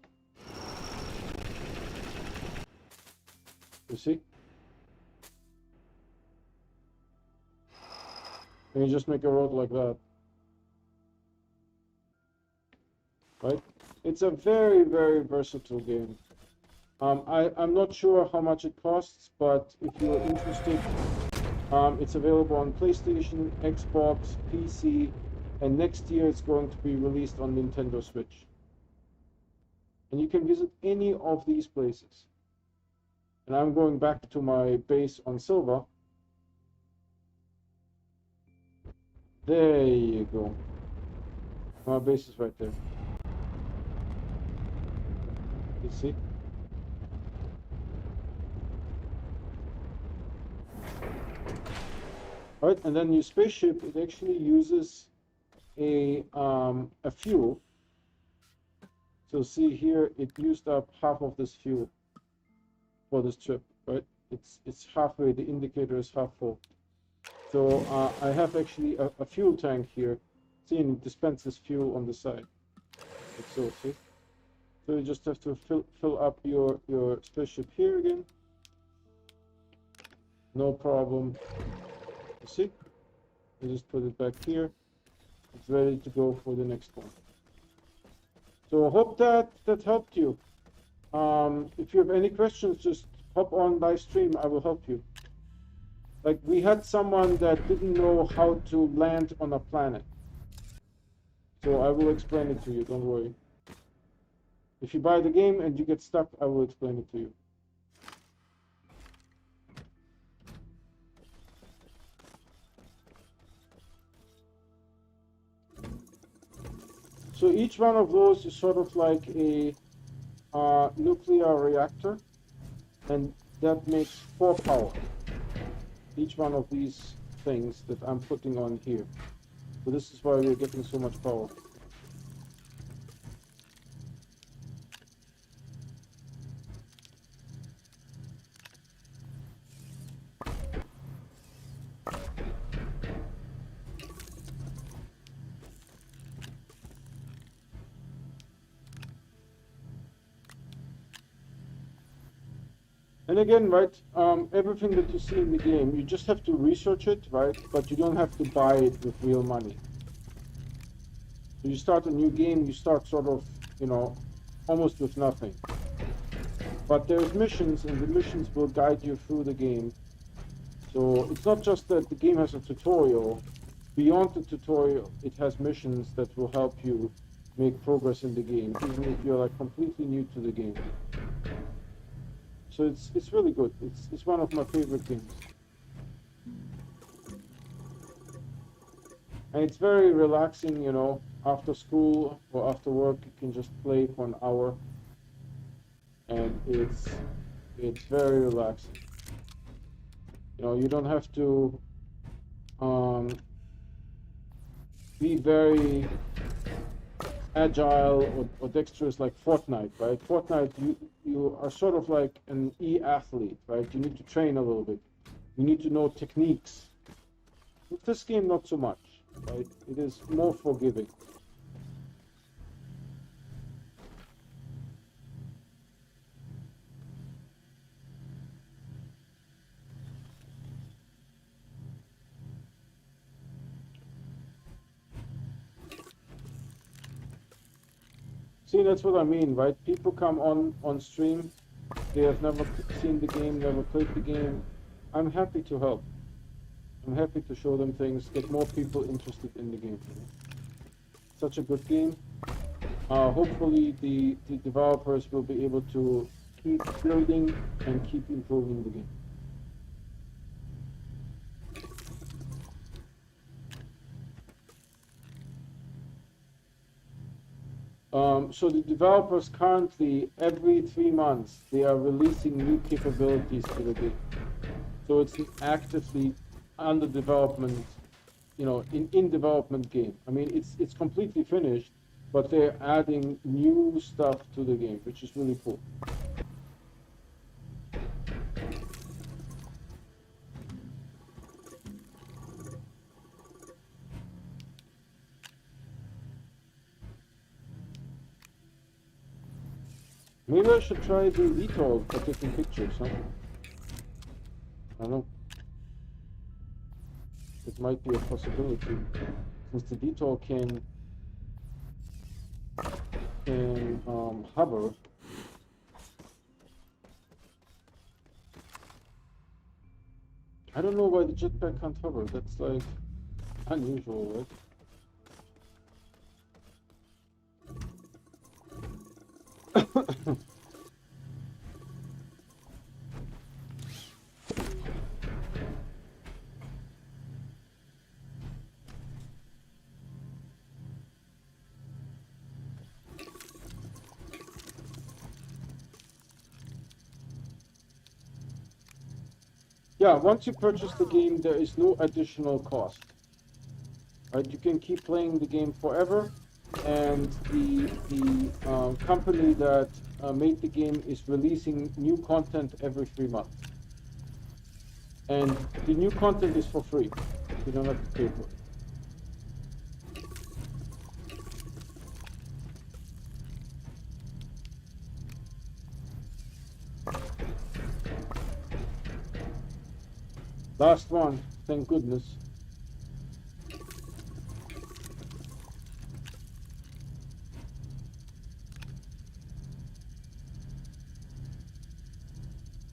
You see? And you just make a road like that. Right? It's a very, very versatile game. I'm not sure how much it costs, but if you're interested, it's available on PlayStation, Xbox, PC, and next year it's going to be released on Nintendo Switch. And you can visit any of these places. And I'm going back to my base on Silva. There you go. My base is right there. You see? Alright, and then your spaceship, it actually uses a fuel. So see here, it used up half of this fuel for this trip, right? It's halfway, the indicator is half full. So I have actually a fuel tank here. See, and it dispenses fuel on the side. Like so, see? So you just have to fill up your spaceship here again. No problem. You see? You just put it back here. It's ready to go for the next one. So I hope that helped you. If you have any questions, just hop on live stream. I will help you. Like, we had someone that didn't know how to land on a planet. So I will explain it to you, don't worry. If you buy the game and you get stuck, I will explain it to you. So each one of those is sort of like a nuclear reactor, and that makes 4 power. Each one of these things that I'm putting on here. So this is why we're getting so much power. And again, right, everything that you see in the game, you just have to research it, right? But you don't have to buy it with real money. So you start a new game, you start sort of, you know, almost with nothing. But there's missions, and the missions will guide you through the game. So it's not just that the game has a tutorial. Beyond the tutorial, it has missions that will help you make progress in the game, even if you're like completely new to the game. So it's really good. It's one of my favorite games. And it's very relaxing, you know, after school or after work, you can just play for an hour. And it's very relaxing. You know, you don't have to be very agile or dexterous like Fortnite, right? Fortnite, you are sort of like an e-athlete, right? You need to train a little bit. You need to know techniques. With this game, not so much, right? It is more forgiving. See, that's what I mean, right? People come on stream, they have never seen the game, never played the game. I'm happy to help. I'm happy to show them things, get more people interested in the game. Such a good game. Hopefully the developers will be able to keep building and keep improving the game. So the developers currently, every 3 months, they are releasing new capabilities to the game. So it's an actively under development, in development game. I mean, it's completely finished, but they're adding new stuff to the game, which is really cool. Maybe I should try the VTOL for taking pictures, huh? I don't know. It might be a possibility. Since the VTOL can hover. I don't know why the jetpack can't hover. That's like unusual, right? Yeah, once you purchase the game, there is no additional cost. Right? You can keep playing the game forever, and the company that made the game is releasing new content every 3 months. And the new content is for free. You don't have to pay for it. Last one, thank goodness.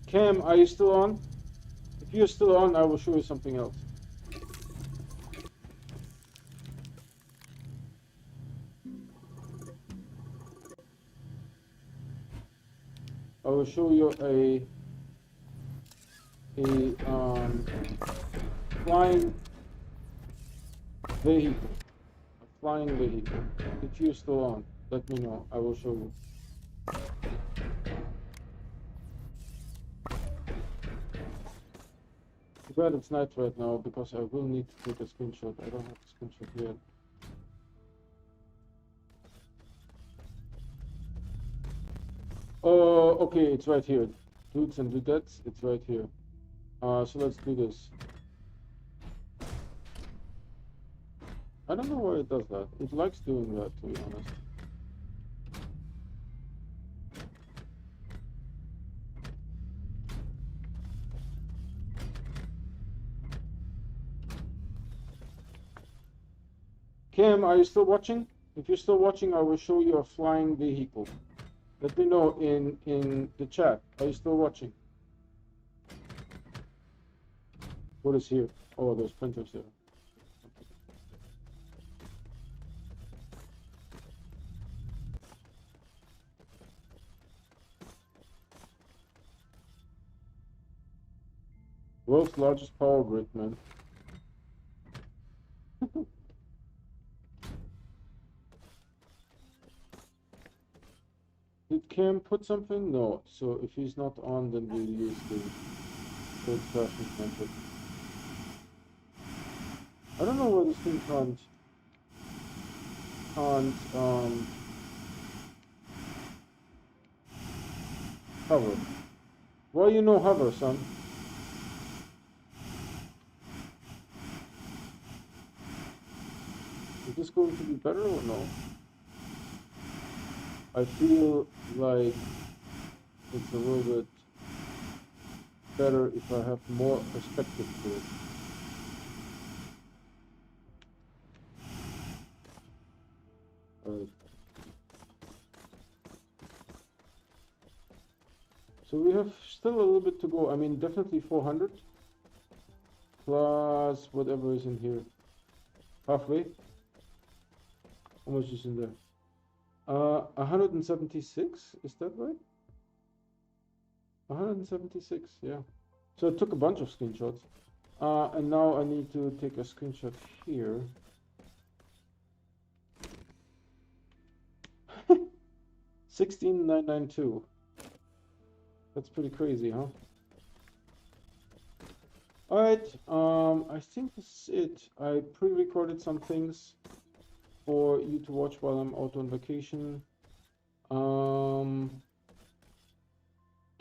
Cam, are you still on? If you're still on, I will show you something else. I will show you a flying vehicle. A flying vehicle. If you're still on, let me know. I will show you. Too bad it's night right now because I will need to take a screenshot. I don't have a screenshot yet. Oh, okay, it's right here. Dudes and dudettes, it's right here. So let's do this. I don't know why it does that. It likes doing that, to be honest. Kim, are you still watching? If you're still watching, I will show you a flying vehicle. Let me know in the chat. Are you still watching? What is here? Oh, there's printers there. World's largest power grid, man. Did Cam put something? No. So if he's not on, then we'll use the old-fashioned method. I don't know why this thing can't hover. Why you no hover, son? Is this going to be better or no? I feel like it's a little bit better if I have more perspective to it. still a little bit to go. I mean, definitely 400 plus whatever is in here. Halfway. How much is in there? 176, is that right? 176, yeah. So it took a bunch of screenshots. And now I need to take a screenshot here. 16992. That's pretty crazy, huh? Alright, I think this is it. I pre-recorded some things for you to watch while I'm out on vacation. Do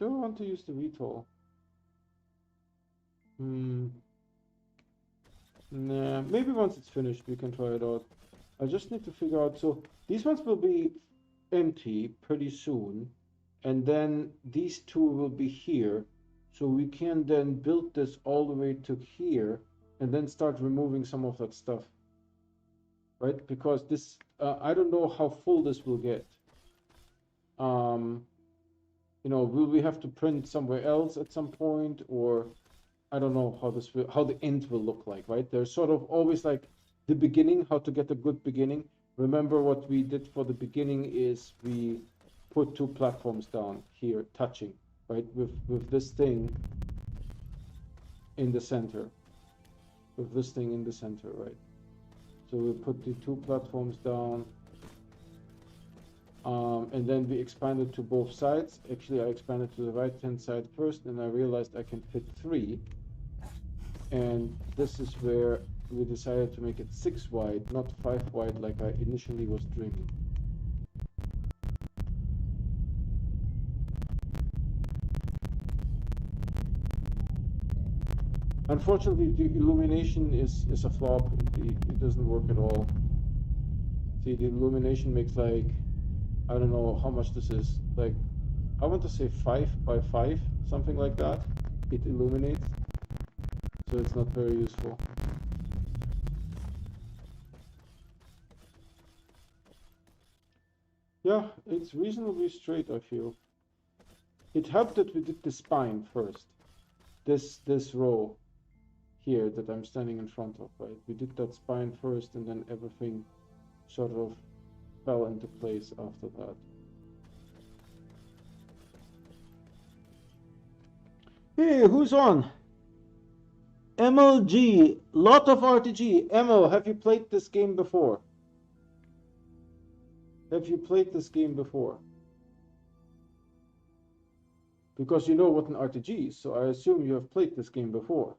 I want to use the VTOL? Nah, maybe once it's finished we can try it out. I just need to figure out, so these ones will be empty pretty soon, and then these two will be here, so we can then build this all the way to here and then start removing some of that stuff, right? Because this I don't know how full this will get. You know, will we have to print somewhere else at some point, or I don't know how this will, how the end will look like, right? There's sort of always like the beginning, how to get a good beginning. Remember what we did for the beginning is we put two platforms down here, touching, right? With this thing in the center. With this thing in the center, right? So we put the two platforms down. And then we expanded to both sides. Actually, I expanded to the right-hand side first, and I realized I can fit 3. And this is where we decided to make it 6 wide, not 5 wide like I initially was dreaming. Unfortunately, the illumination is a flop. It doesn't work at all. See, the illumination makes like, I don't know how much this is, like, I want to say 5 by 5, something like that. It illuminates, so it's not very useful. Yeah, it's reasonably straight, I feel. It helped that we did the spine first. This row here that I'm standing in front of, right? We did that spine first, and then everything sort of fell into place after that. Hey, who's on? MLG, lot of RTG. Emil, have you played this game before? Have you played this game before? Because you know what an RTG is, so I assume you have played this game before.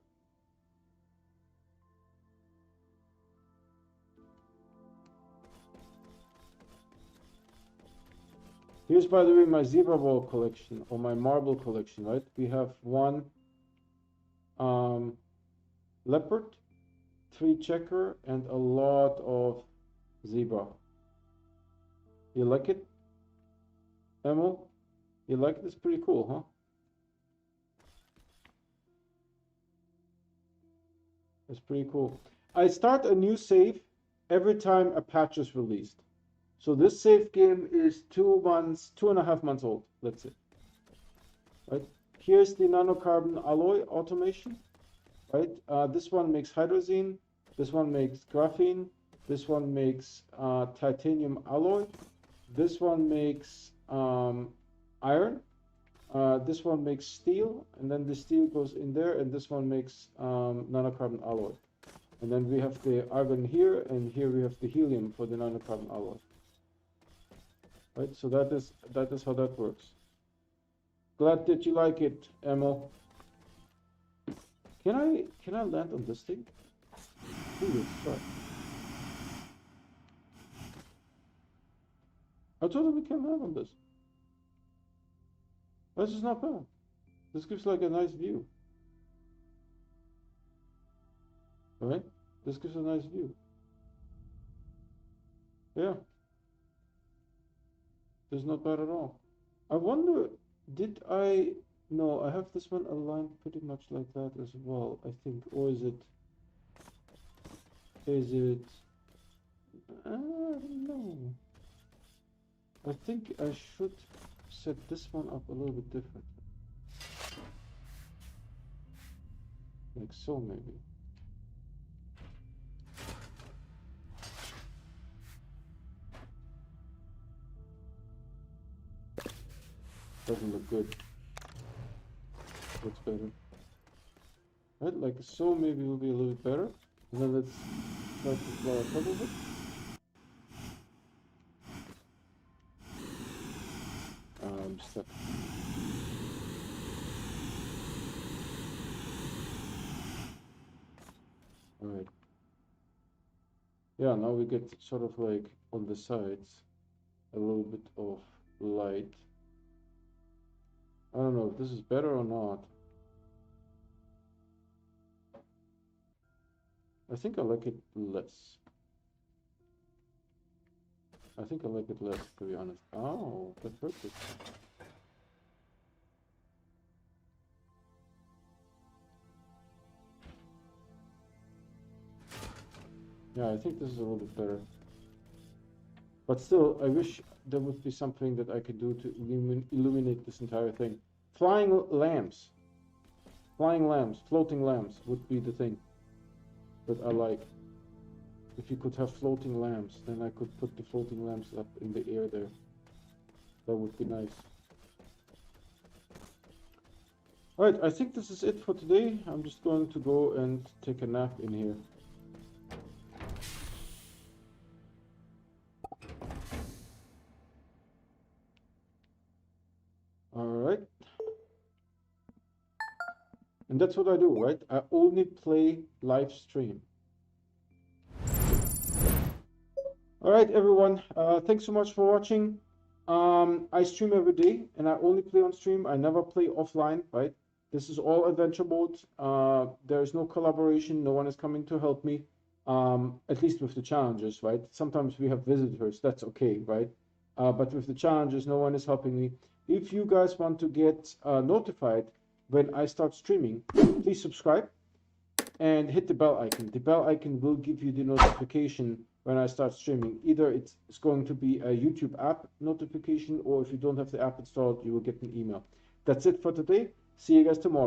Here's, by the way, my zebra ball collection, or my marble collection, right? We have 1 leopard, 3 checker, and a lot of zebra. You like it, Emil? You like it? It's pretty cool, huh? It's pretty cool. I start a new save every time a patch is released. So this save game is 2.5 months old, let's say. Right? Here's the nanocarbon alloy automation. Right? This one makes hydrazine. This one makes graphene. This one makes titanium alloy. This one makes iron. This one makes steel, and then the steel goes in there, and this one makes nanocarbon alloy. And then we have the argon here, and here we have the helium for the nanocarbon alloy. Right, so that is how that works. Glad that you like it, Emil. Can I land on this thing? Ooh, sorry. I totally can land on this. This is not bad. This gives like a nice view. Alright? This gives a nice view. Yeah. This is not bad at all. I wonder, did I... No, I have this one aligned pretty much like that as well, I think. Or is it... I don't know. I think I should set this one up a little bit different. Like so, maybe. Doesn't look good. Looks better. Right, like so maybe will be a little bit better. And then let's try to fly on top of it. I'm stuck. Alright. Yeah, now we get sort of like on the sides a little bit of light. I don't know if this is better or not. I think I like it less. I think I like it less, to be honest. Oh, that hurt it. Yeah, I think this is a little bit better. But still, I wish there would be something that I could do to illuminate this entire thing. Flying lamps. Flying lamps, floating lamps would be the thing that I like. If you could have floating lamps, then I could put the floating lamps up in the air there. That would be nice. Alright, I think this is it for today. I'm just going to go and take a nap in here. Alright. And that's what I do, right? I only play live stream. Alright, everyone. Thanks so much for watching. I stream every day and I only play on stream. I never play offline, right? This is all adventure mode. There is no collaboration. No one is coming to help me. At least with the challenges, right? Sometimes we have visitors. That's okay, right? But with the challenges, no one is helping me. If you guys want to get notified when I start streaming, please subscribe and hit the bell icon. The bell icon will give you the notification when I start streaming. Either it's going to be a YouTube app notification, or if you don't have the app installed, you will get an email. That's it for today. See you guys tomorrow.